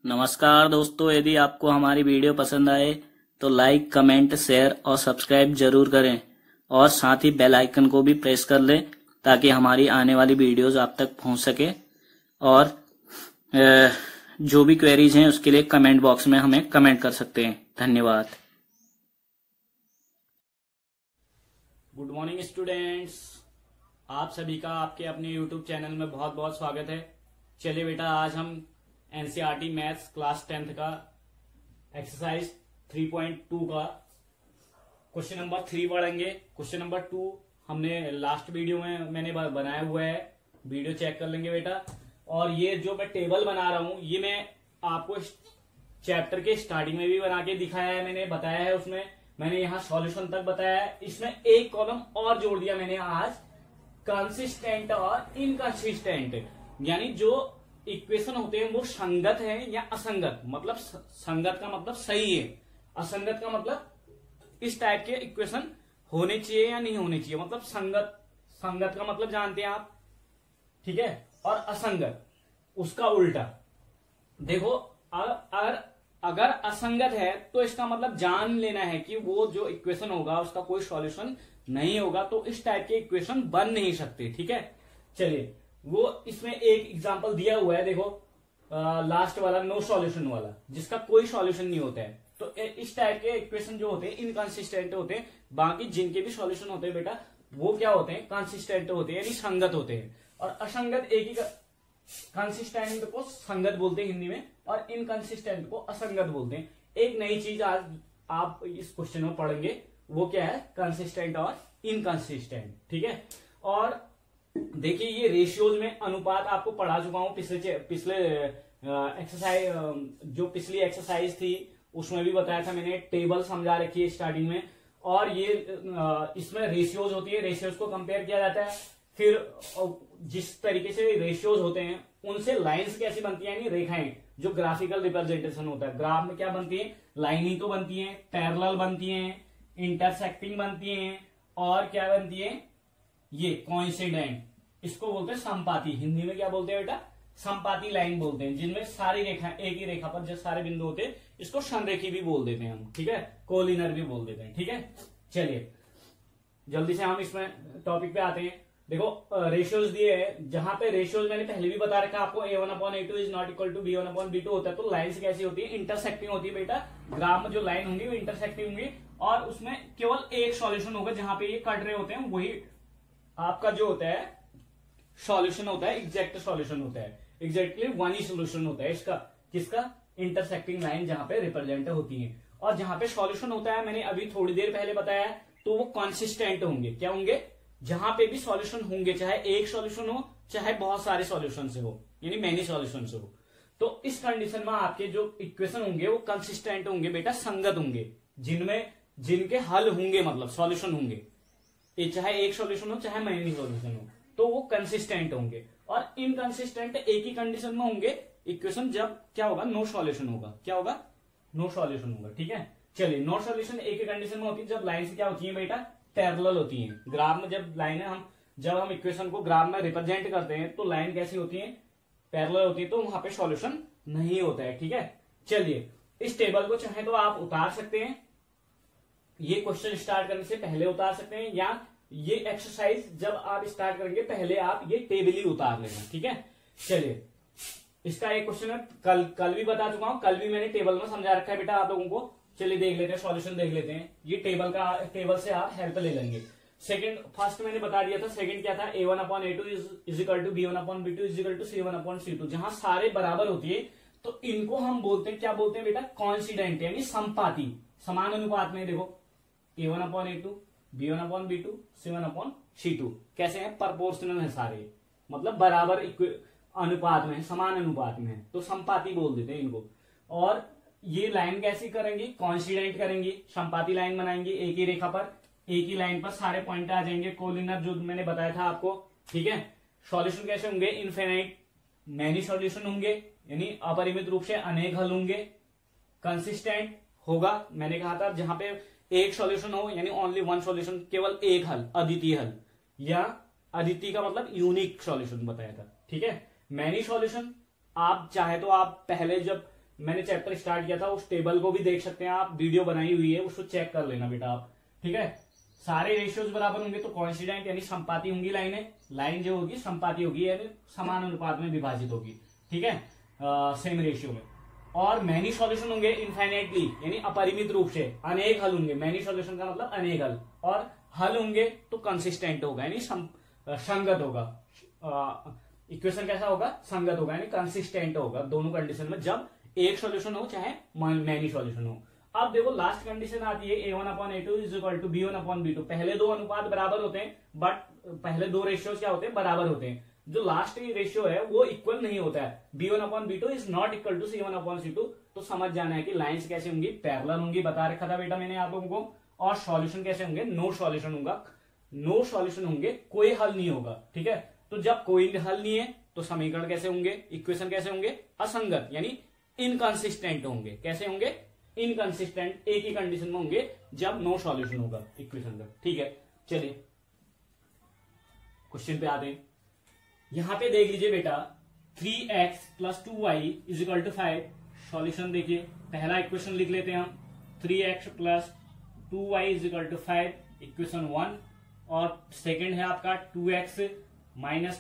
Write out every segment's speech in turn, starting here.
नमस्कार दोस्तों, यदि आपको हमारी वीडियो पसंद आए तो लाइक, कमेंट, शेयर और सब्सक्राइब जरूर करें और साथ ही बेल आइकन को भी प्रेस कर लें ताकि हमारी आने वाली वीडियोस आप तक पहुंच सके। और जो भी क्वेरीज हैं उसके लिए कमेंट बॉक्स में हमें कमेंट कर सकते हैं। धन्यवाद। गुड मॉर्निंग स्टूडेंट्स, आप सभी का आपके अपने यूट्यूब चैनल में बहुत बहुत स्वागत है। चलिए बेटा, आज हम एनसीईआरटी मैथ्स क्लास 10th का एक्सरसाइज 3.2 का क्वेश्चन नंबर 3 पढ़ेंगे। क्वेश्चन नंबर 2 हमने लास्ट वीडियो में मैंने बनाया हुआ है, वीडियो चेक कर लेंगे बेटा। और ये जो मैं टेबल बना रहा हूं ये मैं आपको चैप्टर के स्टार्टिंग में भी बना के दिखाया है, मैंने बताया है, उसमें मैंने यहाँ सॉल्यूशन तक बताया है। इसमें एक कॉलम और जोड़ दिया मैंने आज, कंसिस्टेंट और इनकंसिस्टेंट, यानी जो इक्वेशन होते हैं वो संगत है या असंगत। मतलब संगत का मतलब सही है, असंगत का मतलब इस टाइप के इक्वेशन होने चाहिए या नहीं होने चाहिए। मतलब संगत का मतलब जानते हैं आप, ठीक है, और असंगत उसका उल्टा। देखो, अगर असंगत है तो इसका मतलब जान लेना है कि वो जो इक्वेशन होगा उसका कोई सॉल्यूशन नहीं होगा, तो इस टाइप के इक्वेशन बन नहीं सकते। ठीक है, चलिए वो इसमें एक एग्जांपल दिया हुआ है, देखो लास्ट वाला नो सॉल्यूशन वाला, जिसका कोई सॉल्यूशन नहीं होता है। तो इस टाइप के इक्वेशन जो होते हैं इनकंसिस्टेंट होते हैं। बाकी जिनके भी सॉल्यूशन होते हैं बेटा वो क्या होते हैं, कंसिस्टेंट होते हैं, यानी संगत होते हैं। और असंगत एक ही, कंसिस्टेंट को संगत बोलते हैं हिंदी में और इनकंसिस्टेंट को असंगत बोलते हैं। एक नई चीज आज आप इस क्वेश्चन में पढ़ेंगे, वो क्या है, कंसिस्टेंट और इनकंसिस्टेंट। ठीक है, और देखिए ये रेशियोज में अनुपात आपको पढ़ा चुका हूं पिछले एक्सरसाइज, जो पिछली एक्सरसाइज थी उसमें भी बताया था मैंने, टेबल समझा रखी है स्टार्टिंग में। और ये इसमें रेशियोज होती है, रेशियोज को कंपेयर किया जाता है। फिर जिस तरीके से रेशियोज होते हैं उनसे लाइंस कैसी बनती है, यानी रेखाएं, जो ग्राफिकल रिप्रेजेंटेशन होता है। ग्राफ में क्या बनती है, लाइन ही तो बनती है, पैरेलल बनती है, इंटरसेक्टिंग बनती है, और क्या बनती है, ये कोइंसिडेंट, इसको बोलते हैं संपाती। हिंदी में क्या बोलते हैं बेटा, संपाती लाइन बोलते हैं, जिनमें सारी रेखा एक ही रेखा पर जो सारे बिंदु होते हैं इसको संरेखी भी बोल देते हैं हम। ठीक है, कोलिनर भी बोल देते हैं। ठीक है, चलिए जल्दी से हम इसमें टॉपिक पे आते हैं। देखो रेशियोज दिए हैं, जहां पे रेशियोज मैंने पहले भी बता रखा आपको, A1/A2 is not equal to B1/B2 होता है। तो लाइन्स कैसी होती है, इंटरसेक्टिंग होती है बेटा। ग्राफ में जो लाइन होंगी वो इंटरसेक्टिंग होंगी और उसमें केवल एक सॉल्यूशन होगा, जहां पे ये कट रहे होते हैं वही आपका जो होता है सॉल्यूशन होता है, एग्जैक्ट सॉल्यूशन होता है, एग्जैक्टली वन ही सॉल्यूशन होता है इसका। किसका, इंटरसेक्टिंग लाइन जहां पे रिप्रेजेंट होती है। और जहां पे सॉल्यूशन होता है, मैंने अभी थोड़ी देर पहले बताया, तो वो कंसिस्टेंट होंगे। क्या होंगे, जहां पे भी सॉल्यूशन होंगे, चाहे एक सॉल्यूशन हो चाहे बहुत सारे सॉल्यूशन से हो, यानी मेनी सॉल्यूशन से हो, तो इस कंडीशन में आपके जो इक्वेशन होंगे वो कंसिस्टेंट होंगे बेटा, संगत होंगे, जिनके हल होंगे, मतलब सॉल्यूशन होंगे, चाहे एक सॉल्यूशन हो चाहे मेनी सॉल्यूशन हो, तो वो कंसिस्टेंट होंगे। और इनकंसिस्टेंट एक ही कंडीशन में होंगे इक्वेशन, जब क्या होगा, नो सॉल्यूशन होगा। क्या होगा, नो सॉल्यूशन होगा। ठीक है, चलिए नो सॉल्यूशन एक ही कंडीशन में होती है जब लाइन क्या होती है बेटा, पैरेलल होती है। ग्राफ में जब लाइन जब हम इक्वेशन को ग्राफ में रिप्रेजेंट करते हैं तो लाइन कैसी होती है, पैरेलल होती है, तो वहां पे सॉल्यूशन नहीं होता है। ठीक है, चलिए इस टेबल को चाहे तो आप उतार सकते हैं, ये क्वेश्चन स्टार्ट करने से पहले उतार सकते हैं, या ये एक्सरसाइज जब आप स्टार्ट करेंगे पहले आप ये टेबल ही उतार लेना। ठीक है, चलिए इसका एक क्वेश्चन है, कल भी बता चुका हूं, कल भी मैंने टेबल में समझा रखा है बेटा आप लोगों को। चलिए देख लेते हैं, सॉल्यूशन देख लेते हैं। ये टेबल से आप हेल्प ले लेंगे। सेकंड, फर्स्ट मैंने बता दिया था, सेकंड क्या था, A1/A2 is equal to B1/B2 is equal to C1/C2। जहां सारे बराबर होती है तो इनको हम बोलते हैं, क्या बोलते हैं बेटा, कॉन्सिडेंट, यानी संपाती, समान अनुपात में। देखो A1/A2, B1/B2, C1/C2 कैसे हैं, प्रोपोर्शनल है सारे, मतलब बराबर अनुपात में है, समान अनुपात में है, तो संपाती बोल देते हैं इनको। और ये लाइन कैसी करेंगी, कॉन्सिडेंट करेंगी, संपाती लाइन बनाएंगे, एक ही रेखा पर, एक ही लाइन पर सारे पॉइंट आ जाएंगे, कोलिनर जो मैंने बताया था आपको। ठीक है, सॉल्यूशन कैसे होंगे, इनफिनाइट मैनी सॉल्यूशन होंगे, यानी अपरिमित रूप से अनेक हल होंगे। कंसिस्टेंट होगा, मैंने कहा था जहां पे एक सॉल्यूशन हो, यानी ओनली वन सॉल्यूशन, केवल एक हल, अद्वितीय हल, या अद्वितीय का मतलब यूनिक सॉल्यूशन बताया था। ठीक है, मैनी सॉल्यूशन आप चाहे तो आप पहले जब मैंने चैप्टर स्टार्ट किया था, उस टेबल को भी देख सकते हैं आप, वीडियो बनाई हुई है, उसको चेक कर लेना बेटा आप। ठीक है, सारे रेशियोज बराबर होंगे तो कॉन्सिडेंट यानी संपाती होंगी लाइनें, लाइन जो होगी संपाती होगी यानी समान अनुपात में विभाजित होगी। ठीक है, सेम रेशियो में। और मैनी सॉल्यूशन होंगे इनफाइनाइटली यानी अपरिमित रूप से, अनेक हल होंगे। मैनी सॉल्यूशन का मतलब अनेक हल, और हल होंगे तो कंसिस्टेंट होगा यानी संगत होगा। इक्वेशन कैसा होगा? संगत होगा यानी कंसिस्टेंट होगा दोनों कंडीशन में, जब एक सॉल्यूशन हो चाहे मैनी सॉल्यूशन हो। अब देखो लास्ट कंडीशन आती है a1/a2 is equal to b1/b2। पहले दो अनुपात बराबर होते हैं, बट पहले दो रेशियो क्या होते हैं? बराबर होते हैं। जो लास्ट रेशियो है वो इक्वल नहीं होता है। b1/b2 is not equal to c1/c2। तो समझ जाना है कि लाइंस कैसे होंगी? पैरेलल होंगी, बता रखा था बेटा मैंने आप लोगों को। और सॉल्यूशन कैसे होंगे? नो सॉल्यूशन होगा, नो सॉल्यूशन होंगे, कोई हल नहीं होगा। ठीक है, तो जब कोई हल नहीं है तो समीकरण कैसे होंगे? इक्वेशन कैसे होंगे? असंगत यानी इनकंसिस्टेंट होंगे। कैसे होंगे? इनकंसिस्टेंट, एक ही कंडीशन में होंगे जब नो सॉल्यूशन होगा इक्वेशन का। ठीक है, चलिए क्वेश्चन पे आते हैं। यहां पे देख लीजिए बेटा 3x + 2y = 5। सॉल्यूशन देखिए, पहला इक्वेशन लिख लेते हैं हम, 3x + 2y = 5 इक्वेशन 1। और सेकंड है आपका 2x -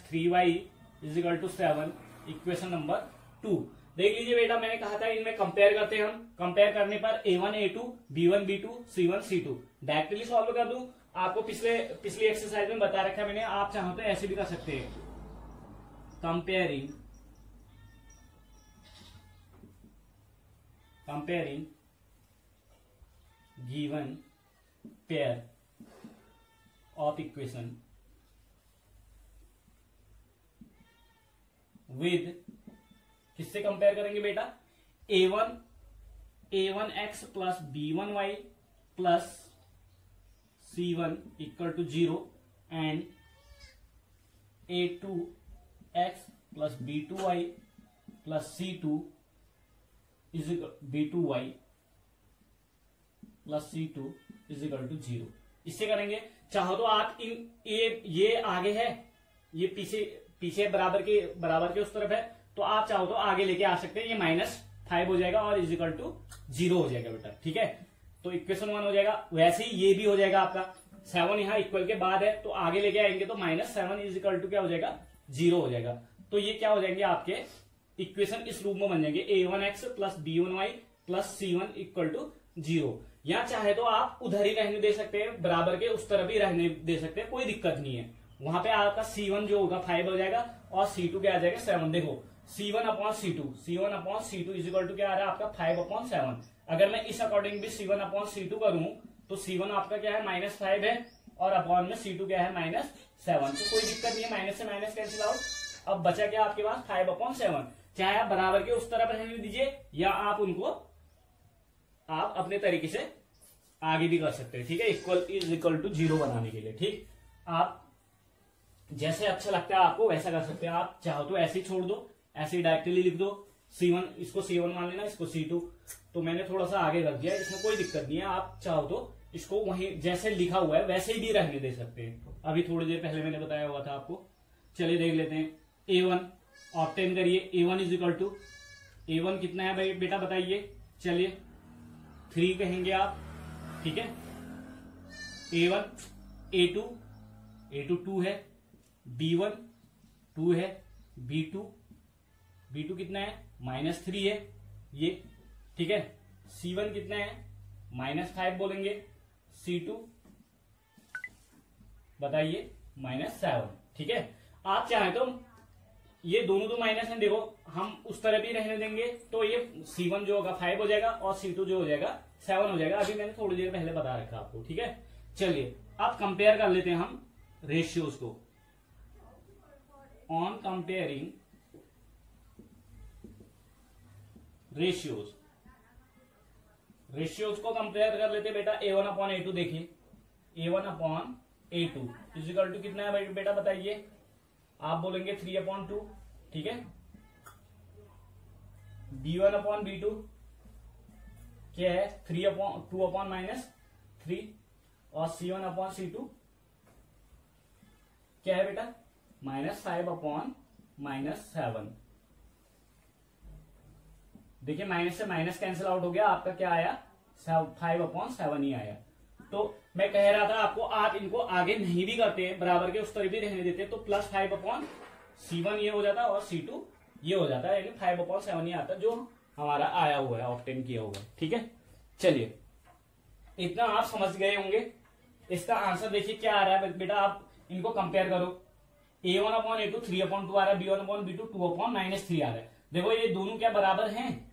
3y = 7 इक्वेशन नंबर 2। देख लीजिए बेटा, मैंने कहा था इनमें कंपेयर करते हैं हम। कंपेयर करने पर a1 a2 b1 b2 c1 c2 directly solve कर दूं। आपको पिछली एक्सरसाइज में बता रखा है मैंने, आप चाहो तो ऐसे भी कर सकते हैं। Comparing given pair of equation with, किससे कंपेयर करेंगे बेटा? a1x + b1y + c1 = 0 and a2x + b2y + c2 b2y + c2 = 0। इससे करेंगे। चाहो तो आप ये आगे है, ये पीछे बराबर के उस तरफ है, तो आप चाहो तो आगे लेके आ सकते हैं। ये -5 हो जाएगा और = 0 हो जाएगा बेटा। ठीक है, तो इक्वेशन 1 हो जाएगा। वैसे ही ये भी हो जाएगा आपका 7 यहाँ इक्वल के बाद है, तो आगे लेके आएंगे तो -7 = क्या हो जाएगा? 0 हो जाएगा। तो ये क्या हो जाएंगे आपके इक्वेशन? इस रूप में बन जाएंगे a1x + b1y + c1 = 0। या चाहे तो आप उधर ही रहने दे सकते हैं, बराबर के उस तरफ ही रहने दे सकते हैं, कोई दिक्कत नहीं है। वहां पे आपका c1 जो होगा 5 हो जाएगा और c2 क्या आ जाएगा? 7। देखो c1/c2 = क्या आ रहा है आपका? 5/7। अगर मैं इस अकॉर्डिंग भी c1/c2 करूं तो c1 आपका क्या है? -5 है, और अपॉन में c2 क्या है? -7। तो कोई दिक्कत नहीं है, माइनस से माइनस कैंसिल आउट। अब बचा क्या आपके पास? 5/7। चाहे आप बराबर के उस तरफ रहने दीजिए या आप उनको आप अपने तरीके से आगे भी कर सकते हैं। ठीक है, = 0 बनाने के लिए। ठीक, आप जैसे अच्छा लगता है आपको वैसा कर सकते हैं। आप चाहो तो ऐसे ही छोड़ दो, ऐसे ही डायरेक्टली लिख दो c1, इसको c1 मान लेना, इसको c2। तो मैंने थोड़ा सा आगे कर दिया, इसमें कोई दिक्कत नहीं है। आप चाहो तो इसको वहीं जैसे लिखा हुआ है वैसे ही भी रहने दे सकते हैं। अभी थोड़ी देर पहले मैंने बताया हुआ था आपको। चलिए देख लेते हैं। a1 ऑब्टेन करिए। a1 कितना है भाई बेटा बताइए? चलिए 3 कहेंगे आप। ठीक है, a1 a2 2 है, b1 2 है, b2 कितना है? -3 है ये। ठीक है, c1 कितना है? -5 बोलेंगे, c2 बताइए -7। ठीक है, आप चाहें तो ये दोनों तो माइनस है, देखो हम उस तरह भी रहने देंगे तो ये c1 जो होगा 5 हो जाएगा और c2 जो हो जाएगा 7 हो जाएगा। अभी मैंने थोड़ी देर पहले बता रखा आपको। ठीक है, चलिए अब कंपेयर कर लेते हैं हम रेशियोज को। ऑन कंपेयरिंग रेशियोज को कंपेयर कर लेते बेटा। a1/a2 देखिए, a1/a2 = कितना है भाई बेटा बताइए? आप बोलेंगे 3/2। ठीक है, b1/b2 क्या है? 2/3 और c1/c2 क्या है बेटा? -5/7। देखिए माइनस से माइनस कैंसिल आउट हो गया, आपका क्या आया 5/7 ही आया। तो मैं कह रहा था आपको, आप इनको आगे नहीं भी करते हैं बराबर के, उस तरह भी रहने देते हैं, तो +5/C1 ये हो जाता है और C2 ये हो जाता है, यानी 5/7 ही आता है जो हमारा आया हुआ है, ऑब्टेन किया हुआ है। ठीक है, चलिए इतना आप समझ गए होंगे। इसका आंसर देखिए क्या आ रहा है बेटा, आप इनको कंपेयर करो। A1/A2 3/2 आ रहा है, B1/B2 2/-3 आ रहा है। देखो ये दोनों क्या बराबर हैं,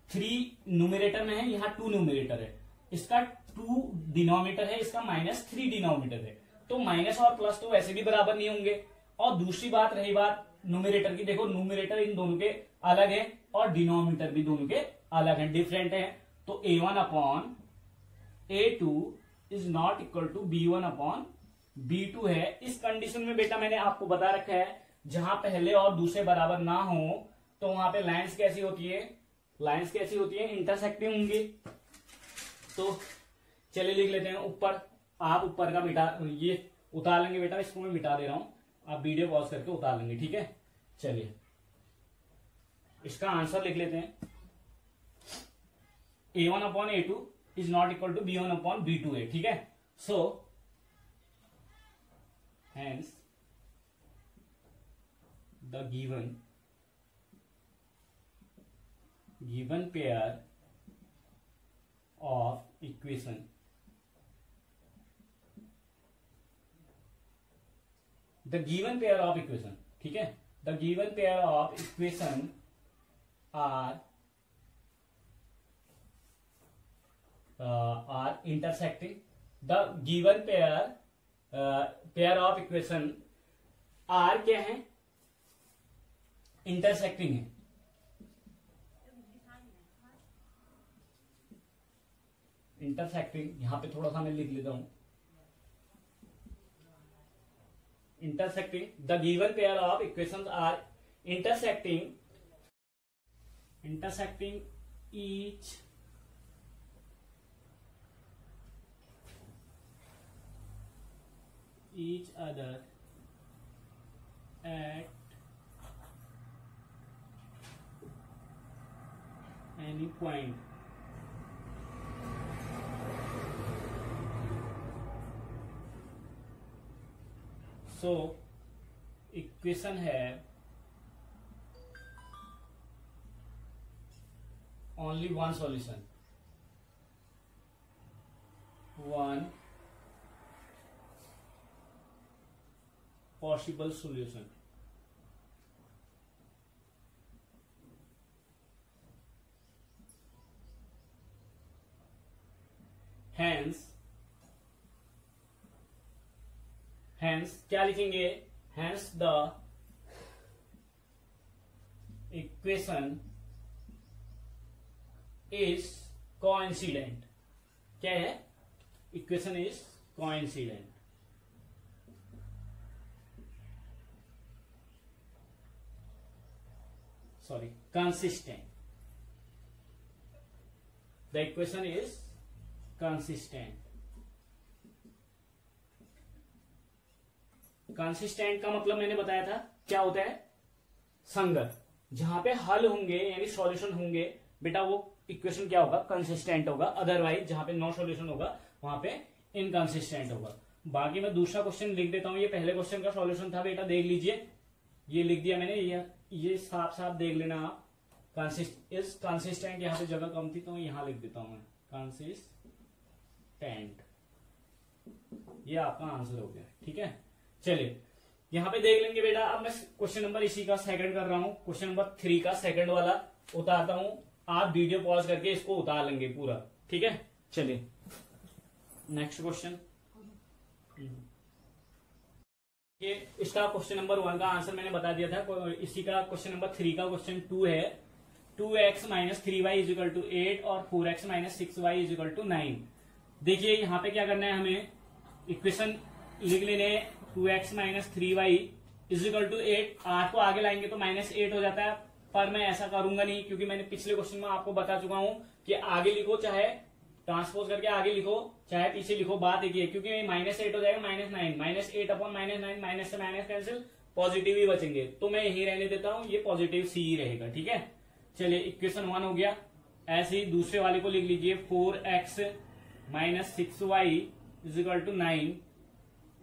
3 न्यूमरेटर में है, यहाँ 2 न्यूमरेटर है, इसका 2 डिनोमिनेटर है, इसका -3 डिनोमिनेटर है, तो माइनस और प्लस तो वैसे भी बराबर नहीं होंगे। और दूसरी बात रही बात न्यूमरेटर की, देखो न्यूमरेटर इन दोनों के अलग है और डिनोमिनेटर भी दोनों के अलग है, डिफरेंट है। तो A1/A2 is not equal to B1/B2 है। इस कंडीशन में बेटा मैंने आपको बता रखा है, जहां पहले और दूसरे बराबर ना हो तो वहां पे लाइंस कैसी होती है, लाइंस कैसी होती है, इंटरसेक्टिंग होंगी। तो चलिए लिख लेते हैं ऊपर, आप ऊपर का मिटा ये उतार लेंगे बेटा, इसको मैं मिटा दे रहा हूं, आप वीडियो पॉज करके उतार लेंगे। ठीक है, चलिए इसका आंसर लिख लेते हैं। A1/A2 is not equal to B1/B2 है। ठीक है, so hence the given pair of equation ठीक है, the given pair of equation are intersecting. The given pair of equation R क्या है, intersecting है। इंटरसेक्टिंग यहां पे थोड़ा सा मैं लिख लेता हूं, intersecting, the given pair of equations are intersecting each other at any point so equation have only one solution, one possible solution। hence क्या लिखेंगे, hence the equation is coincident। क्या है, equation is coincident। consistent, the equation is consistent। Consistent का मतलब मैंने बताया था क्या होता है, संगत। जहां पे हल होंगे यानी सॉल्यूशन होंगे बेटा, वो इक्वेशन क्या होगा, कंसिस्टेंट होगा। अदरवाइज जहां पे नो सॉल्यूशन होगा वहां पे इनकंसिस्टेंट होगा। बाकी मैं दूसरा क्वेश्चन लिख देता हूं, ये पहले क्वेश्चन का सॉल्यूशन था बेटा, देख लीजिए, ये लिख दिया मैंने, ये साफ साफ देख लेना आप। कंसिस्टेंट यहाँ पे जगह कम थी तो यहाँ लिख देता हूं मैं, कंसिस्टेंट, ये आपका आंसर हो गया। ठीक है, चलिए यहां पे देख लेंगे बेटा। अब मैं क्वेश्चन नंबर इसी का सेकंड कर रहा हूं, क्वेश्चन नंबर 3 का सेकंड वाला उतारता हूं, आप वीडियो पॉज करके इसको उतार लेंगे पूरा। ठीक है, चलिए नेक्स्ट क्वेश्चन। ये इसका क्वेश्चन नंबर 1 का आंसर मैंने बता दिया था। इसी का क्वेश्चन नंबर 3 का क्वेश्चन 2 है, 2x - 3y = 8 और 4x - 6y = 9। देखिए यहां पे क्या करना है, हमें इक्वेशन लिख लेने, 2x - 3y = 8। 8 को आगे लाएंगे तो -8 हो जाता है, पर मैं ऐसा करूंगा नहीं, क्योंकि मैंने पिछले क्वेश्चन में आपको बता चुका हूं कि आगे लिखो चाहे ट्रांसपोज करके आगे लिखो चाहे पीछे लिखो, बात एक ही है, क्योंकि -8 हो जाएगा -9, -8/-9, माइनस से माइनस कैंसिल, पॉजिटिव ही बचेंगे, तो मैं यही रहने देता हूं, ये पॉजिटिव सी ही रहेगा। ठीक है, चलिए इक्वेशन 1 हो गया। ऐसे ही दूसरे वाले को लिख लीजिए 4x minus 6y equal to 9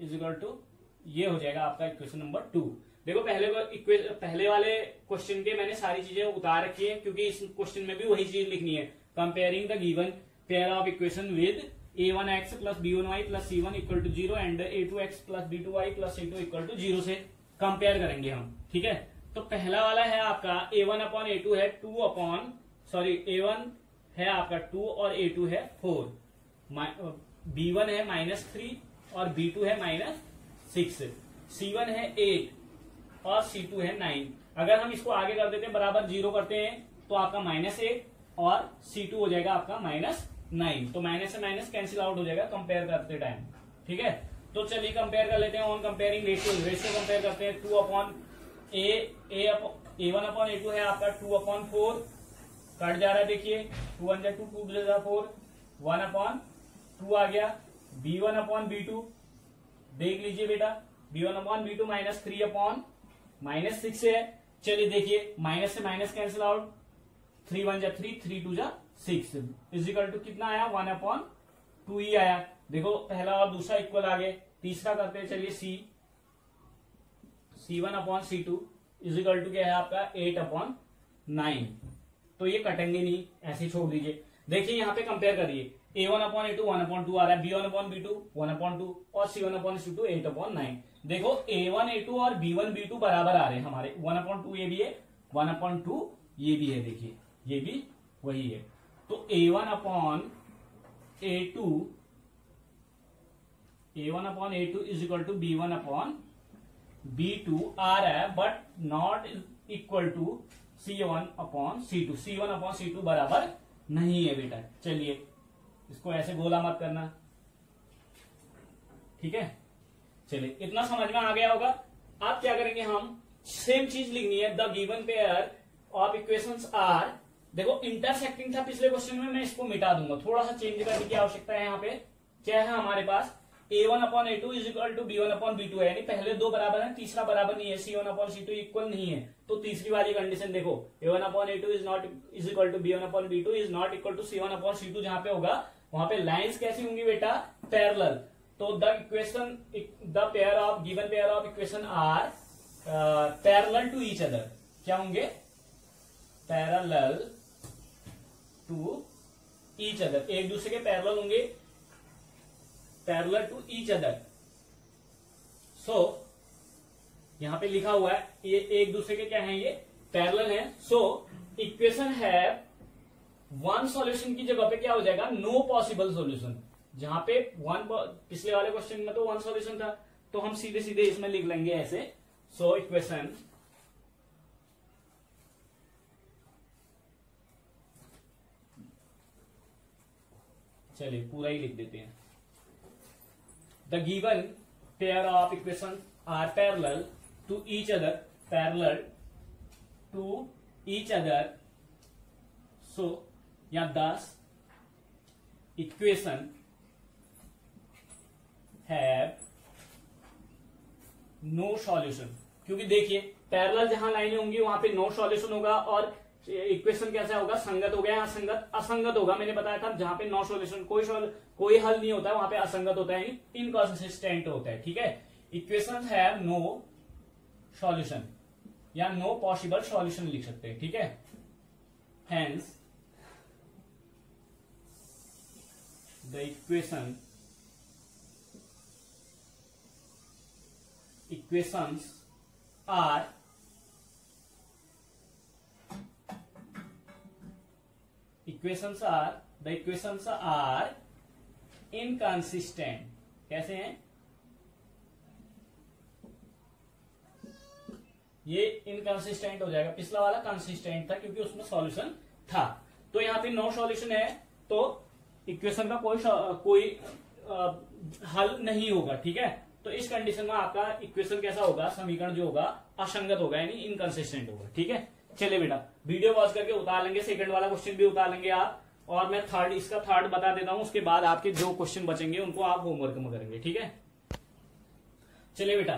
equal to, ये हो जाएगा आपका इक्वेशन नंबर 2। देखो पहले वाले क्वेश्चन के मैंने सारी चीजें उतार रखी है, क्योंकि इस क्वेश्चन में भी वही चीज लिखनी है। Comparing the given pair of equation with a1x plus b1y plus c1 equal to 0 and a2x plus b2y plus c2 equal to 0 से कंपेयर करेंगे हम। ठीक है, तो पहला वाला है आपका a1 अपॉन a2 है a1 है आपका 2 और a2 है 4, b1 है -3 और b2 है -6, c1 है 8 और c2 है 9। अगर हम इसको आगे कर देते हैं बराबर 0 करते हैं तो आपका -8 और c2 हो जाएगा आपका -9। तो माइनस से माइनस कैंसिल आउट हो जाएगा कंपेयर करते टाइम। ठीक है, तो चलिए कंपेयर कर लेते हैं ऑन कंपेयरिंग रेशियो कंपेयर करते हैं। 2 अपॉन a1 अपॉन a2 है आपका 2 अपॉन 4, कट जा रहा है देखिए 2 1 2 2 2 4, 1 अपॉन 2 आ गया। b1 अपॉन b2 देख लीजिए बेटा, b1 अपॉन b2 -3 अपॉन -6 है। चलिए देखिए माइनस से minus cancel out, 3 1 3 3 2 6 equal to कितना आया 1 अपॉन 2 ही आया। देखो पहला और दूसरा इक्वल आ गए। तीसरा करते हैं चलिए c1 upon c2 is equal to क्या है आपका 8 अपॉन 9। तो ये कटेंगे नहीं, ऐसे छोड़ दीजिए। देखिए यहाँ पे कंपेयर करिए, a1 अपॉन a2 1 अपॉन 2 आ रहा है, b1 अपॉन b2 1 अपॉन 2 और c1 अपॉन c2 8 अपॉन 9। देखो a1 a2 और b1 b2 बराबर आ रहे हैं हमारे, 1 अपॉन 2 ये भी है, 1 अपॉन 2 ये भी है। देखिए ये भी वही है। तो a1 upon a2 is equal to b1 upon b2 आ रहा है, but not equal to c1 upon c2। c1 upon c2 बराबर नहीं है बेटा। चलिए इसको ऐसे गोला मत करना, ठीक है। चलिए इतना समझ में आ गया होगा। अब क्या करेंगे, हम सेम चीज लिखनी है। The given pair of equations are, देखो इंटरसेक्टिंग था पिछले क्वेश्चन में, मैं इसको मिटा दूंगा, थोड़ा सा चेंज करने की आवश्यकता है। यहाँ पे क्या है हमारे पास, a1 upon a2 is equal to b1 upon b2 है, यानी पहले दो बराबर है, तीसरा बराबर नहीं है, c1 अपॉन c2 इक्वल नहीं है। तो तीसरी वाली कंडीशन देखो, a1 upon a2 is equal to b1 upon b2 is not equal to c1 upon c2। जहां पे होगा वहां पे लाइंस कैसी होंगी बेटा, पैरेलल। तो the pair of given pair of equation are parallel to each other. क्या होंगे, पैरेलल टू ईच अदर, एक दूसरे के पैरेलल होंगे, पैरेलल टू ईच अदर। सो यहां पे लिखा हुआ है ये एक दूसरे के क्या है, ये पैरेलल है। सो इक्वेशन है वन सॉल्यूशन की जगह पे क्या हो जाएगा, नो पॉसिबल सॉल्यूशन। जहां पे पिछले वाले क्वेश्चन में तो वन सॉल्यूशन था, तो हम सीधे सीधे इसमें लिख लेंगे ऐसे। सो इक्वेशन चलिए पूरा ही लिख देते हैं। The given pair of equation are parallel to each other, parallel to each other. So या दस इक्वेशन हैव नो सॉल्यूशन। क्योंकि देखिए पैरेलल जहां लाइनें होंगी वहां पे नो सॉल्यूशन होगा, और इक्वेशन कैसा होगा, संगत हो गया, यहाँ संगत असंगत होगा। मैंने बताया था जहां पे नो सॉल्यूशन कोई हल नहीं होता है, वहां पे असंगत होता है, इनकंसिस्टेंट होता है। ठीक है, इक्वेशन हैव नो सॉल्यूशन या नो पॉसिबल सॉल्यूशन लिख सकते हैं। ठीक है, hence the equations are the equations are inconsistent। कैसे हैं, ये इनकंसिस्टेंट हो जाएगा। पिछला वाला कंसिस्टेंट था क्योंकि उसमें सॉल्यूशन था। तो यहाँ पे नो सॉल्यूशन है, तो इक्वेशन का कोई हल नहीं होगा। ठीक है, तो इस कंडीशन में आपका इक्वेशन कैसा होगा, समीकरण जो होगा असंगत होगा, यानी इनकंसिस्टेंट होगा। ठीक है, चलिए बेटा वीडियो पॉज करके उतार लेंगे, सेकंड वाला क्वेश्चन भी उतार लेंगे आप, और मैं इसका थर्ड बता देता हूं। उसके बाद आपके जो क्वेश्चन बचेंगे उनको आप होमवर्क में करेंगे। ठीक है, चलिए बेटा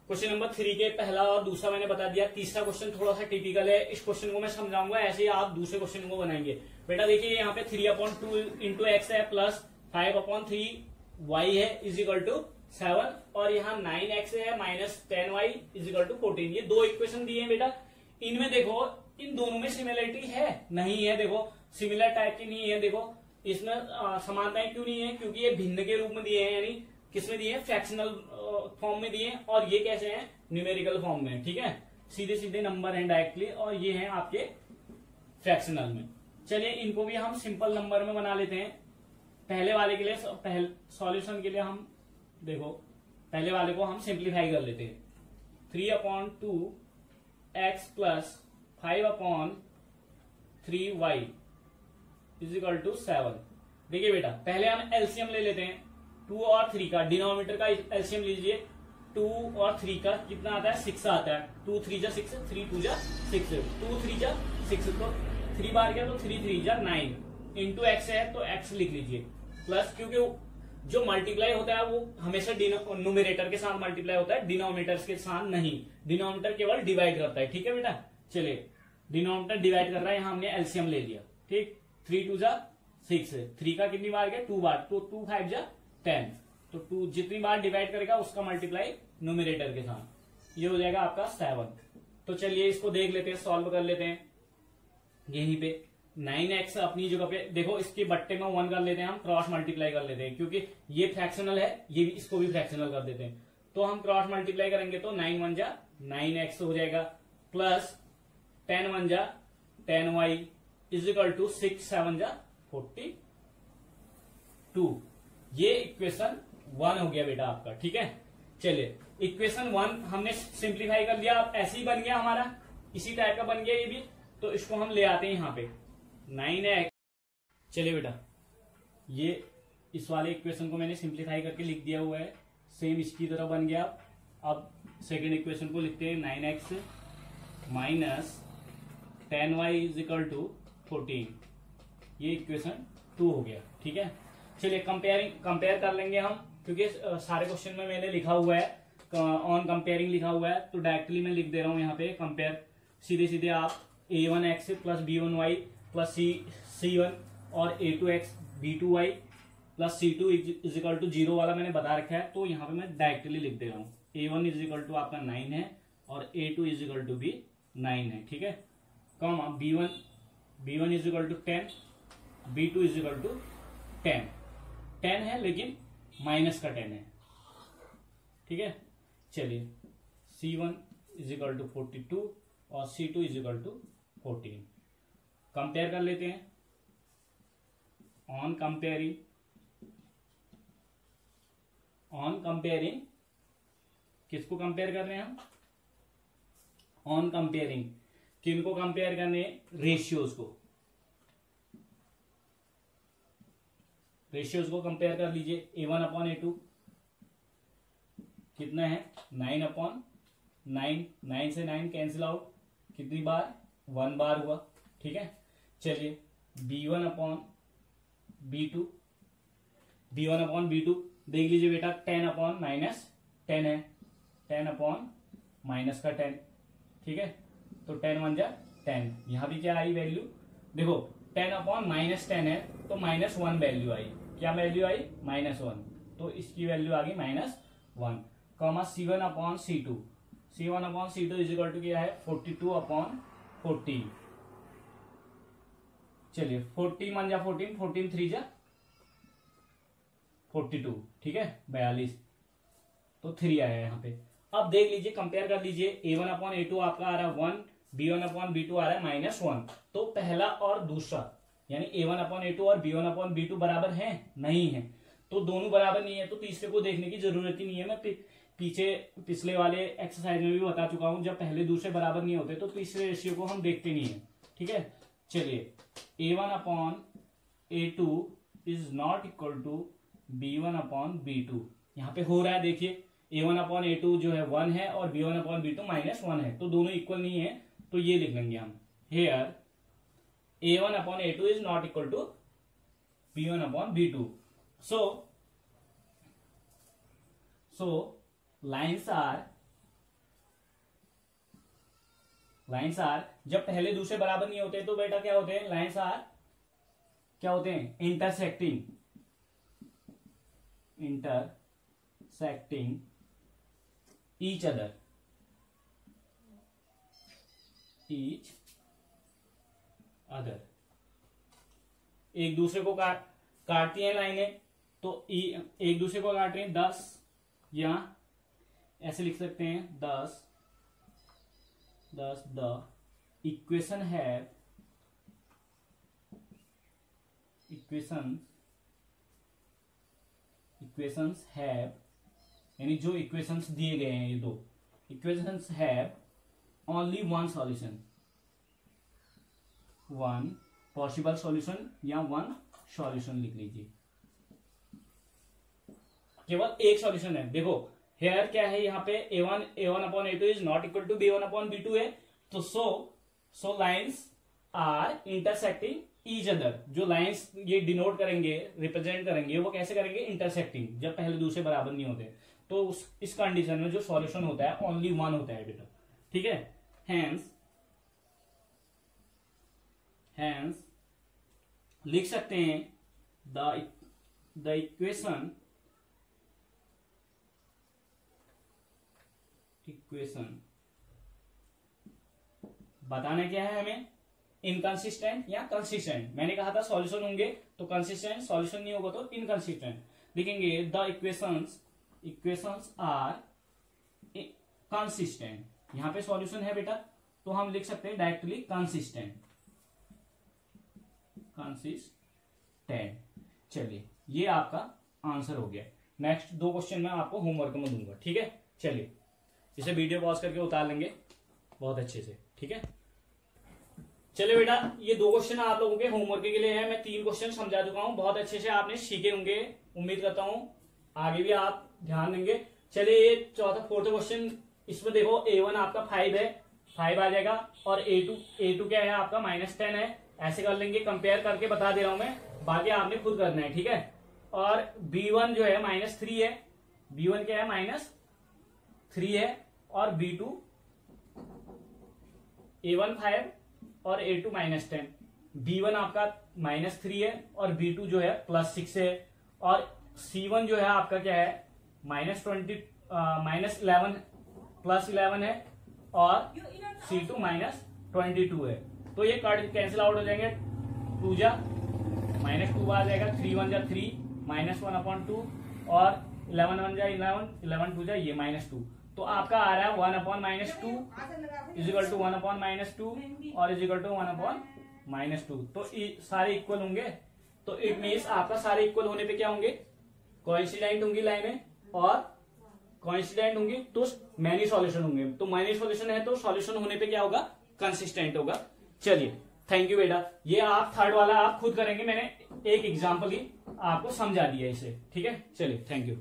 क्वेश्चन नंबर 3 के पहला और दूसरा मैंने बता दिया। तीसरा क्वेश्चन थोड़ा सा टिपिकल है, इस क्वेश्चन को मैं समझाऊंगा, ऐसे ही आप दूसरे क्वेश्चन को बनाएंगे। बेटा देखिए यहाँ पे 3/2 इंटू एक्स है प्लस 5/3 y है इज इक्वल टू 7 और यहाँ 9x है minus 10y is equal to 14। ये दो इक्वेशन दिए हैं बेटा। इनमें देखो इन दोनों में सिमिलरिटी है नहीं है, देखो सिमिलर टाइप की नहीं है। देखो इसमें समानताएं क्यों नहीं है, क्योंकि ये भिन्न के रूप में दिए हैं, यानी किसमें दिए हैं, फ्रैक्शनल फॉर्म में दिए हैं, और ये कैसे हैं, न्यूमेरिकल फॉर्म में। ठीक है, सीधे सीधे नंबर हैं डायरेक्टली, और ये हैं आपके फ्रैक्शनल में। चलिए इनको भी हम सिंपल नंबर में बना लेते हैं। पहले वाले के लिए सॉल्यूशन के लिए हम देखो पहले वाले को हम सिंप्लीफाई कर लेते हैं। 3/2 x plus 5/3y is equal to 7। देखिए बेटा पहले हम एलसीएम ले लेते हैं 2 और 3 का, डिनोमिनेटर का एलसीएम लीजिए। 2 और 3 का कितना आता है, 6 आता है। 2 3 जा 6, 3 2 जा 6, 2 3 जा 6, तो 3 बार गया तो 3 3 जा 9 इंटू एक्स है तो एक्स लिख लीजिए प्लस, क्योंकि जो मल्टीप्लाई होता है वो हमेशा न्यूमरेटर के साथ मल्टीप्लाई होता है, डिनोमिनेटर के साथ नहीं। डिनोमिनेटर केवल डिवाइड करता है। ठीक है बेटा, चलिए डिनोमिनेटर डिवाइड कर रहा है, यहाँ हमने एलसीएम ले लिया। ठीक, 3 2 जा 6, 3 का कितनी बार गया, 2 बार, तो 2 5 जा 10, तो 2 जितनी बार डिवाइड करेगा उसका मल्टीप्लाई न्यूमरेटर के साथ, ये हो जाएगा आपका 7। तो चलिए इसको देख लेते हैं, सॉल्व कर लेते हैं। यहीं पे 9x अपनी जगह पे देखो, इसके बट्टे में 1 कर लेते हैं, हम क्रॉस मल्टीप्लाई कर लेते हैं, क्योंकि ये फ्रैक्शनल है, ये भी इसको भी फ्रैक्शनल कर देते हैं। तो हम क्रॉस मल्टीप्लाई करेंगे तो 9 1 जा 9x हो जाएगा प्लस 10 1 जा 10y इज इक्वल टू 6 7 जा 42। ये इक्वेशन 1 हो गया बेटा आपका। ठीक है, चलिए इक्वेशन 1 हमने सिंप्लीफाई कर लिया, अब ऐसे ही बन गया हमारा, इसी टाइप का बन गया ये भी। तो इसको हम ले आते हैं यहाँ पे 9x। चलिए बेटा ये इस वाले इक्वेशन को मैंने सिंप्लीफाई करके लिख दिया हुआ है, सेम इसकी तरह बन गया। अब सेकेंड इक्वेशन को लिखते हैं 9x minus 10y is equal to 14। ये इक्वेशन 2 हो गया। ठीक है, चलिए कंपेयर कर लेंगे हम, क्योंकि सारे क्वेश्चन में मैंने लिखा हुआ है ऑन कंपेयरिंग लिखा हुआ है, तो डायरेक्टली मैं लिख दे रहा हूं यहाँ पे कंपेयर। सीधे सीधे आप a1x plus b1y plus c1 और a2x b2y plus c2 is equal to 0 वाला मैंने बता रखा है, तो यहाँ पे मैं डायरेक्टली लिख दे रहा हूँ। a1 इज इक्वल टू आपका 9 है और a2 इज इक्वल टू भी 9 है। ठीक है, comma b1 is equal to 10, b2 is equal to 10 है लेकिन माइनस का 10 है। ठीक है, चलिए c1 इज इक्वल टू 42 और c2 is equal to 14। Compare कर लेते हैं। ऑन कंपेयरिंग किसको कंपेयर कर रहे हैं हम, ऑन कंपेयरिंग किनको कंपेयर करने, रेशियोज को कंपेयर कर लीजिए। a1/a2 कितना है, 9/9, 9 से 9 कैंसिल आउट, कितनी बार, 1 बार हुआ। ठीक है, चलिए b1/b2 देख लीजिए बेटा, 10/-10 है, 10/- का 10। ठीक है, तो 10 1 जा 10, यहां भी क्या आई वैल्यू, देखो 10/-10 है तो -1 वैल्यू आई। क्या वैल्यू आई, -1, तो इसकी वैल्यू आ गई -1, comma c1/c2 is equal to क्या है, 42/40। चलिए 40 1 जा 14, 14 3 जा 42। ठीक है, 42, तो 3 आया यहाँ पे। अब देख लीजिए, कंपेयर कर लीजिए, a1/a2 आपका आ रहा है 1, b1/b2 आ रहा है -1। तो पहला और दूसरा यानी a1/a2 और b1/b2 बराबर हैं, नहीं है, तो दोनों बराबर नहीं है, तो तीसरे को देखने की जरूरत ही नहीं है। मैं पिछले वाले एक्सरसाइज में भी बता चुका हूं, जब पहले दूसरे बराबर नहीं होते तो तीसरे रेशियो को हम देखते नहीं है। ठीक है, चलिए a1/a2 is not equal to b1/b2। यहां पे हो रहा है, देखिए a1/a2 जो है 1 है और b1/b2 -1 है, तो दोनों इक्वल नहीं है, तो ये लिख लेंगे हम, here a1/a2 is not equal to b1/b2। So lines are lines are, जब पहले दूसरे बराबर नहीं होते तो बेटा क्या होते हैं, लाइन्स आर क्या होते हैं, इंटरसेक्टिंग ईच अदर, एक दूसरे को काटती हैं लाइनें, तो एक दूसरे को काट रही हैं 10, या ऐसे लिख सकते हैं 10 द इक्वेशंस हैव, यानी जो इक्वेशंस दिए गए हैं, ये दो equations have only one solution, one possible solution या वन सॉल्यूशन लिख लीजिए, केवल एक सॉल्यूशन है। देखो हेयर क्या है, यहाँ पे a1 upon a2 is not equal to b1 upon b2 है, तो so lines are intersecting each other, जो लाइन्स ये डिनोट करेंगे, रिप्रेजेंट करेंगे, वो कैसे करेंगे, इंटरसेक्टिंग, जब पहले दूसरे बराबर नहीं होते, तो इस कंडीशन में जो सॉल्यूशन होता है ओनली वन होता है बेटा, ठीक है। हैंस लिख सकते हैं द इक्वेशन बताना क्या है हमें, इनकंसिस्टेंट या कंसिस्टेंट। मैंने कहा था सॉल्यूशन होंगे तो कंसिस्टेंट, सॉल्यूशन नहीं होगा तो इनकंसिस्टेंट लिखेंगे। द इक्वेशंस आर कंसिस्टेंट, यहां पे सॉल्यूशन है बेटा, तो हम लिख सकते हैं डायरेक्टली कंसिस्टेंट। चलिए ये आपका आंसर हो गया। नेक्स्ट दो क्वेश्चन मैं आपको होमवर्क में दूंगा, ठीक है। चलिए इसे वीडियो पॉज करके उतार लेंगे बहुत अच्छे से, ठीक है। चलिए बेटा ये दो क्वेश्चन आप लोगों के होमवर्क के लिए है। मैं 3 क्वेश्चन समझा चुका हूं, बहुत अच्छे से आपने सीखे होंगे, उम्मीद करता हूं आगे भी आप ध्यान देंगे। चलिए ये चौथा 4th क्वेश्चन, इसमें देखो a1 आपका 5 है, 5 आ जाएगा, और a2 क्या है आपका -10 है। ऐसे कर लेंगे, कंपेयर करके बता दे रहा हूं मैं, बाकी आपने खुद करना है, ठीक है। और b1 जो है -3 है, b1 क्या है -3 है, और b2 a1 5 और a2 -10, b1 आपका -3 है और b2 जो है +6 है, और c1 जो है आपका क्या है -11 +11 है, और c2 -22 है। तो ये कार्ड कैंसिल आउट हो जाएंगे, 2 जा -2 आ जाएगा, 3 1 जा 3 -1/2, और 11 1 जा 11, 11 2 जा ये -2, तो आपका आ रहा है 1/-2 इजिकल टू 1/-2 और इजिकल टू 1/-2। तो सारे इक्वल होंगे, तो इट मीन्स आपका सारे इक्वल होने पे क्या होंगे, कोइंसिडेंट होंगी लाइनें, और कोइंसिडेंट होंगी तो मैनी सॉल्यूशन होंगे। तो मैनी सॉल्यूशन है तो सॉल्यूशन होने पे क्या होगा, कंसिस्टेंट होगा। चलिए थैंक यू बेटा। ये आप 3rd वाला आप खुद करेंगे, मैंने एक एग्जाम्पल ही आपको समझा दिया इसे, ठीक है। चलिए थैंक यू।